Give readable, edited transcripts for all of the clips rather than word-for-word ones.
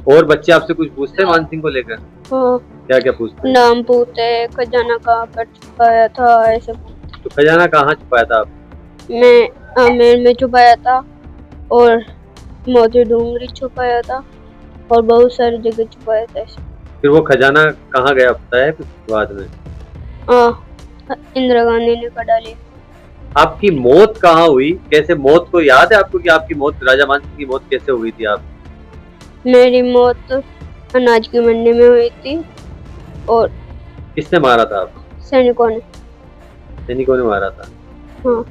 और बच्चे आपसे कुछ पूछते हैं मान सिंह को लेकर? हाँ, क्या क्या पूछते हैं? नाम पूछते, खजाना कहाँ पर छुपाया था, ऐसे पूछते। तो खजाना कहाँ छुपाया था आप? मैं आमेर में छुपाया था और मोती डूंगरी छुपाया था और बहुत सारी जगह छुपाया था ऐसे। फिर वो खजाना कहाँ गया पता है फिर बाद में? इंदिरा गांधी ने कटा लिया। आपकी मौत कहाँ हुई, कैसे मौत को याद है आपको कि आपकी मौत, राजा मान सिंह की मौत कैसे हुई थी आप? मेरी मौत अनाज की मंडी में हुई थी और किसने मारा था आपको? सैनिकों ने। सैनिकों ने मारा था। हाँ,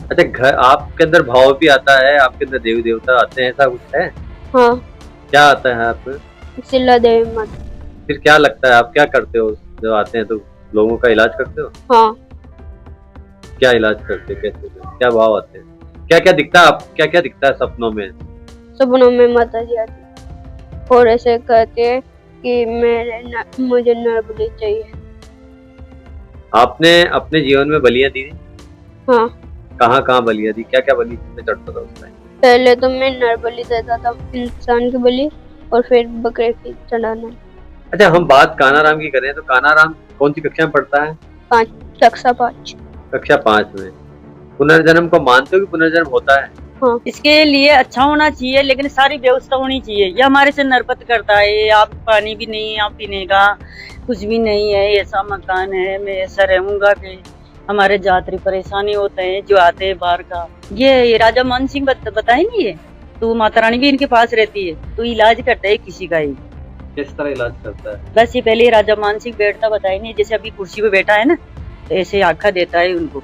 अच्छा, घर आपके अंदर भाव भी आता है, आपके अंदर देवी देवता आते हैं, ऐसा कुछ है? हाँ, क्या आता है आपको? सिल्ला देवी माता। फिर क्या लगता है, आप क्या करते हो जब आते हैं तो? लोगों का इलाज करते हो? हाँ, क्या इलाज करते हो, कैसे क्या भाव आते हैं? क्या क्या दिखता है, आप क्या क्या दिखता है सपनों में? सपनों में माता जी आती और ऐसे कहते हैं कि मुझे नरबली चाहिए। आपने अपने जीवन में बलियां दी? हाँ, कहाँ कहाँ बलियां दी, क्या क्या बलि में चढ़ता था उस टाइम? पहले तो मैं नरबली देता था, इंसान की बलि, और फिर बकरे की चढ़ाना। अच्छा, हम बात कानाराम की करें तो कानाराम कौन सी कक्षा में पढ़ता है? 5, कक्षा 5। कक्षा 5 में। पुनर्जन्म को मानते हो कि पुनर्जन्म होता है? हाँ, इसके लिए अच्छा होना चाहिए, लेकिन सारी व्यवस्था होनी चाहिए। ये हमारे से नरपत करता है, आप पानी भी नहीं है, आप पीने का कुछ भी नहीं है, ऐसा मकान है, मैं ऐसा रहूंगा कि हमारे यात्री परेशानी होते हैं जो आते हैं बाहर का। ये राजा मान सिंह बताएंगे ये तो माता रानी भी इनके पास रहती है, तो इलाज करता है किसी का ही। किस तरह इलाज करता है? बस ये पहले राजा मान सिंह बैठता बताए नहीं, जैसे अभी कुर्सी पे बैठा है ना, तो ऐसे आखा देता है उनको,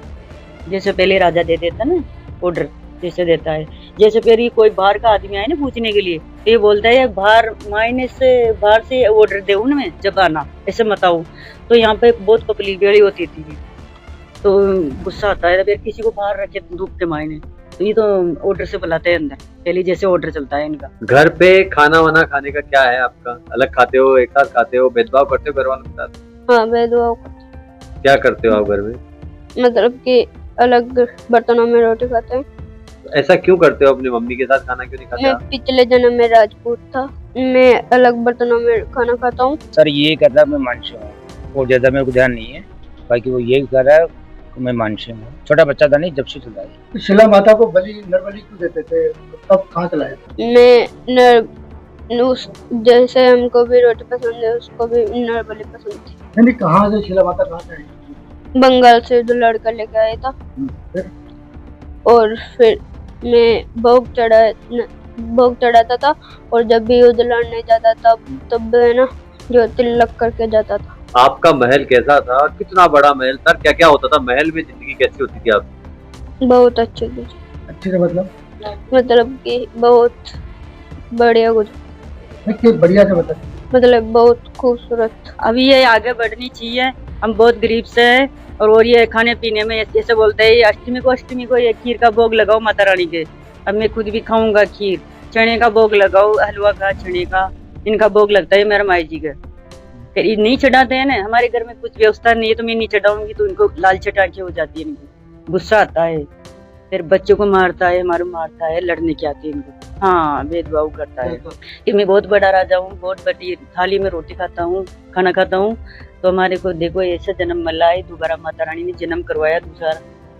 जैसे पहले राजा दे देता ना ऑर्डर, जैसे देता है। जैसे फिर ये कोई बाहर का आदमी आए ना पूछने के लिए, तो ये बोलता है बाहर मायने से बाहर से ऑर्डर दे उनमें जब आना, ऐसे मत आओ। तो यहाँ पे बहुत पब्लिक बेड़ी होती थी, तो गुस्सा आता है फिर किसी को बाहर रखे धूप के मायने, तो ये तो ऑर्डर से बुलाते हैं अंदर, पहले जैसे ऑर्डर चलता है इनका। घर पे खाना वाना खाने का क्या है आपका? अलग खाते हो, एक साथ खाते हो, भेदभाव करते हो घर वालों के साथ? हाँ, भेदभाव। क्या करते हो आप घर में? मतलब कि अलग बर्तनों में रोटी खाते हैं। ऐसा क्यों करते हो? अपनी मम्मी के साथ खाना क्यों नहीं खाते मैं आप? पिछले जन्म में राजपूत था, मैं अलग बर्तनों में खाना खाता हूँ। सर ये कर रहा है, मैं मानसिंह हूँ और ज्यादा मेरे को ध्यान नहीं है, बाकी वो यही कर रहा है कि मैं मानसिंह हूँ। छोटा बच्चा था नहीं जब से चला है। शिला माता को बलि नरबलि क्यों देते थे, तब कहाँ चलाए थे? मैं उस जैसे हमको भी रोटी पसंद है, उसको भी नरबली पसंद थी। नहीं, कहाँ से शिला माता कहाँ से आई? बंगाल से जो लड़का लेके आया था, फिर? और फिर मैं भोग चढ़ाता था, और जब भी युद्ध लड़ने जाता था तब है ना जो तिलक करके जाता था। आपका महल कैसा था, कितना बड़ा महल था, क्या क्या होता था महल में, जिंदगी कैसी होती थी आपकी? बहुत अच्छे गुजरे। अच्छे से मतलब कि बहुत बढ़िया गुजरे। बढ़िया से बता। मतलब बहुत खूबसूरत। अभी ये आगे बढ़नी चाहिए, हम बहुत गरीब से हैं, और ये खाने पीने में ऐसे बोलते हैं अष्टमी को ये खीर का भोग लगाओ माता रानी के। अब मैं खुद भी खाऊंगा खीर, चने का भोग लगाओ, हलवा का, चने का, इनका भोग लगता है मेरा माई जी का। फिर ये नहीं चढ़ाते हैं ना, हमारे घर में कुछ व्यवस्था नहीं है, तो मैं नहीं चढ़ाऊंगी, तो इनको लाल चटाके हो जाती है, इनको गुस्सा आता है, फिर बच्चों को मारता है, मारता है, लड़ने की आती है इनको। हाँ, भेदभाव करता है कि मैं बहुत बड़ा राजा हूँ, बहुत बड़ी थाली में रोटी खाता हूँ, खाना खाता हूँ, तो हमारे को देखो ऐसा जन्म मिला है, दोबारा माता रानी ने जन्म करवाया दूसरा,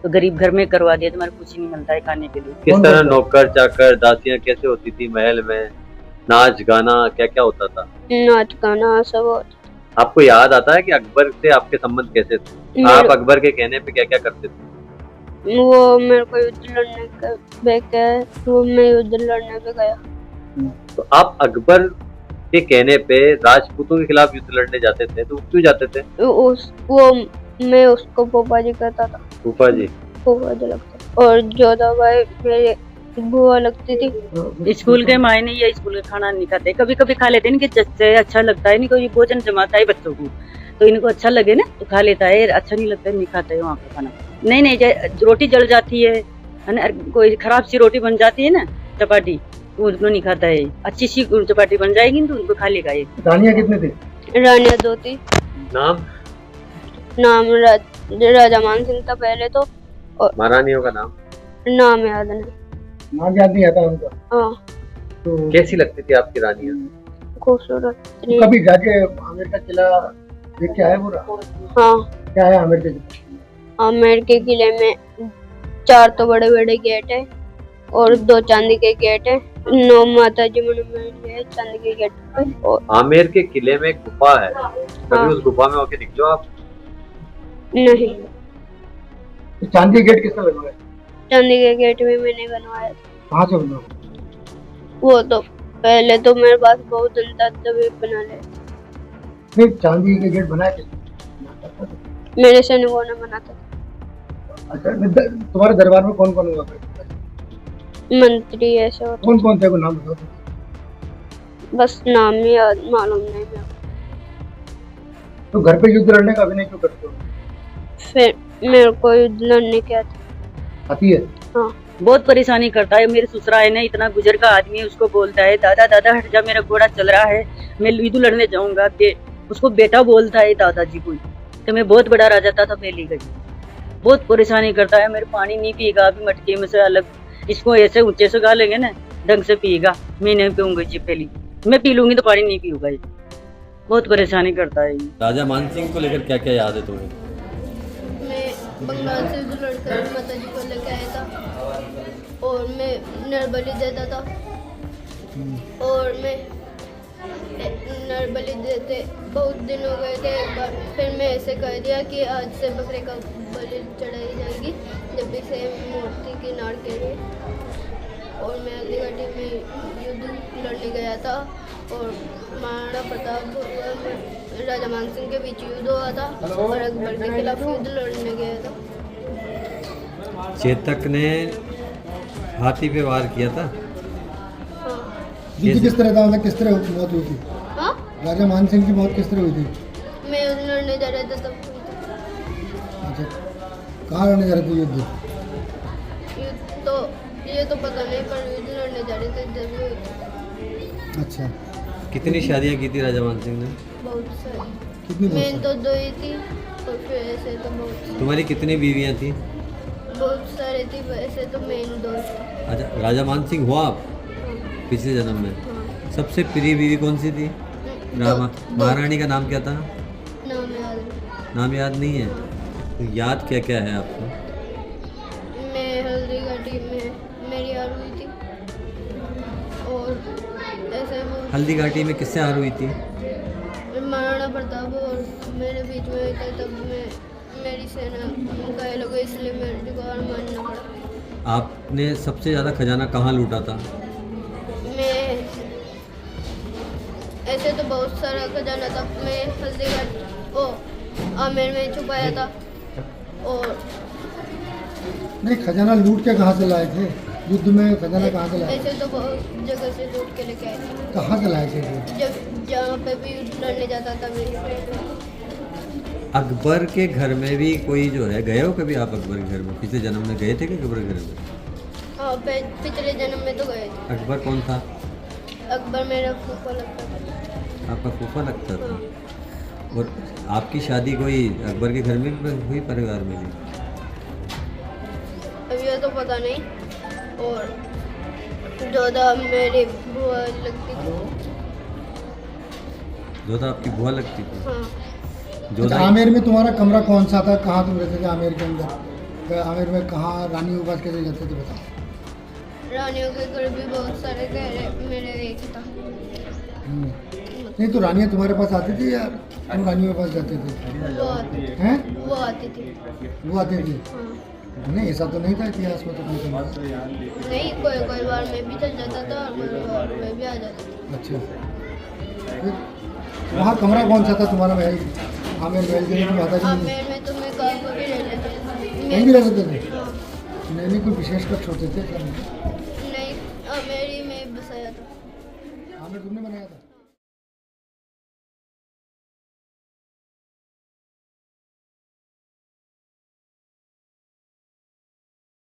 तो गरीब घर में करवा दिया, तुम्हारे कुछ नहीं मिलता है खाने के लिए। किस तरह नौकर चाकर दासियां कैसे होती थी महल में, नाच गाना क्या क्या होता था? नाच गाना सब होता। आपको याद आता है कि अकबर से आपके संबंध कैसे थे? आप अकबर के कहने पे क्या क्या करते थे? वो मेरे को युद्ध लड़ने मैं युद्ध लड़ने पे गया। तो आप अकबर के कहने पे राजपूतों के खिलाफ युद्ध लड़ने जाते थे, तो क्यों जाते थे? मैं उसको पोपा जी कहता था। फूफा जी? पोपा जी लगता। और जोधा भाई मेरे बुआ लगती थी। स्कूल के मायने या स्कूल का खाना नहीं खाते, कभी कभी खा लेते हैं, इनके जैसे अच्छा लगता है, इनको ये भोजन जमाता है बच्चों को, तो इनको अच्छा लगे ना तो खा लेता है, अच्छा नहीं लगता है नहीं खाता है वहाँ का खाना। नहीं, रोटी जल जाती है ना, कोई खराब सी रोटी बन जाती है ना चपाटी, तो उनको नहीं खाता है, अच्छी सी चपाटी बन जाएगी तो उनको खा लेगा ये। रानियाँ कितने थे? रानियाँ 2 थी। नाम राजा मान सिंह था पहले तो, और महारानियों का नाम नाम याद नहीं। नाम याद नहीं आता उनका। हाँ, तो कैसी लगती थी आपकी रानियां? खूबसूरत इतनी। कभी जाके आमेर का किला देख के आए पूरा? हाँ, क्या है आमेर के किले? आमेर के किले में 4 तो बड़े बड़े गेट है और 2 चांदी के गेट है। 9 माता जी मोनुमेंट है चांदी के गेट पे। और आमेर के किले में एक गुफा है, कभी हाँ। उस गुफा में होके निकलो आप? नहीं, तो चांदी के गेट किसने बनवाए? चांदी के गेट भी मैंने बनवाया था। कहाँ से बनवाए? वो तो पहले तो मेरे पास बहुत धन था तभी बना ले। नहीं, चांदी के गेट बनाए किसने? मेरे सैनिकों ने बना था। अच्छा, तुम्हारे दरबार में कौन कौन हुआ? मंत्री ऐसे होते, कौन कौन थे, को नाम बताओ तो। बस नाम ही मालूम नहीं मेरे को। तो घर पे युद्ध लड़ने का अभिनय क्यों करते हो? फिर मेरे को युद्ध लड़ने क्या था। आती है? हाँ, बहुत परेशानी करता है। मेरे ससुरा है ना, इतना गुजर का आदमी है, उसको बोलता है दादा दादा हट जा, मेरा घोड़ा चल रहा है, मैं युद्ध लड़ने जाऊंगा। उसको बेटा बोलता है दादाजी को। तो मैं बहुत बड़ा राजा था पहली गई। बहुत परेशानी करता है। मेरे पानी नहीं पिएगा, अभी मटके में से अलग इसको ऐसे ऊंचे से गा लेंगे ना, ढंग से पिएगा। मैं नहीं पीऊंगा जी, पहली मैं पी लूंगी तो पानी नहीं पीऊंगा। ये बहुत परेशानी करता है। राजा मान सिंह को लेकर क्या क्या याद है तुम्हें? मैं बंगाल से युद्ध लड़कर माता जी को लेके आया था और मैं नरबली देता था। और मैं नरबली देते बहुत दिन हो गए थे। एक बार फिर मैं ऐसे कह दिया कि आज से बकरे का बलि चढ़ाई जाएगी जब भी से मूर्ति की नाड़ के लिए। और मैं हल्दीघाटी में युद्ध लड़ने गया था और महाराणा प्रताप और राजा मान सिंह के बीच युद्ध हुआ था और अकबर के खिलाफ युद्ध लड़ने गया था। चेतक ने हाथी पे वार किया था। हाँ। युद्ध किस तरह था, मतलब किस तरह मौत हुई थी? हाँ? राजा मान सिंह की मौत किस तरह हुई थी? मैं युद्ध लड़ने जा रहा था तब। अच्छा, कहाँ लड़ने जा रहे थे युद्ध? युद्ध तो ये तो पता नहीं, पर युद्ध लड़ने जा रहे थे जब हुई थी। अच्छा, कितनी शादियां की थी राजा मान सिंह ने? बहुत सारी। कितनी बहुत मैं सारी? तो 2 ही थी और फिर ऐसे तो बहुत तुम्हारी कितनी बीवियां थी? बहुत सारे थी। वैसे तो मैं 2 थी। अच्छा, राजा मान सिंह हुआ आप हाँ, पिछले जन्म में? हाँ। सबसे प्रिय बीवी कौन सी थी? महारानी का नाम क्या था? नाम याद नहीं। नाम याद नहीं है? तो याद क्या क्या है आपको? मैं हल्दीघाटी में मेरी हार हुई थी और ऐसे वो हल्दी घाटी में किससे हार हुई थी? महाराणा प्रताप और मेरे बीच में हुई थी। तब मेरी सेना घायल हो गई, इसलिए मेरे को हार मानना पड़ा। आपने सबसे ज़्यादा खजाना कहाँ लूटा था? मैं ऐसे तो बहुत सारा खजाना था। मैं हल्दीघाट ओ आमेर में छुपाया था। और नहीं, खजाना लूट के कहाँ से लाए थे? युद्ध में खजाना कहाँ से लाए? ऐसे तो बहुत जगह से लूट के लेके आए थे। कहाँ से लाए थे वो? जब जहाँ पे भी युद्ध लड़ने जाता था मेरी अकबर के घर में भी कोई जो है, गए हो कभी आप अकबर के घर में? पिछले जन्म में गए थे क्या अकबर के घर में? हाँ, पिछले जन्म में तो गए थे। अकबर कौन था? अकबर मेरा फूफा लगता था। आपका फूफा लगता था? और आपकी शादी कोई अकबर के घर में भी हुई, परिवार में भी? अब ये तो पता नहीं। और जोधा मेरी बुआ लगती थी। जोधा आपकी बुआ लगती थी? हाँ, अच्छा, जोधा आमेर में तुम्हारा कमरा कौन सा था? कहाँ तुम रहते थे आमेर के अंदर? आमेर में कहाँ रानी के पास कैसे जाते थे, बताओ? रानियों के घर भी बहुत सारे घर मेरे एक था। नहीं, तो रानियाँ तुम्हारे पास आती थी या तुम रानियों के पास जाते थे? वो आती थी। हैं? वो आती थी। वो आती थी? हाँ। नहीं, ऐसा तो नहीं था इतिहास में तो कोई सुना। नहीं, कोई बार मैं भी चल जाता था और कोई बार मैं भी आ जाता था। अच्छा, फिर वहाँ कमरा कौन सा था तुम्हारा महल? आमेर महल के लिए माता जी आमेर में तो मैं कहाँ पर भी रह लेते कहीं भी रह सकते थे? हाँ। नहीं, कोई विशेष कक्ष होते थे? नहीं, आमेर ही में बसाया था। आमेर तुमने बनाया था?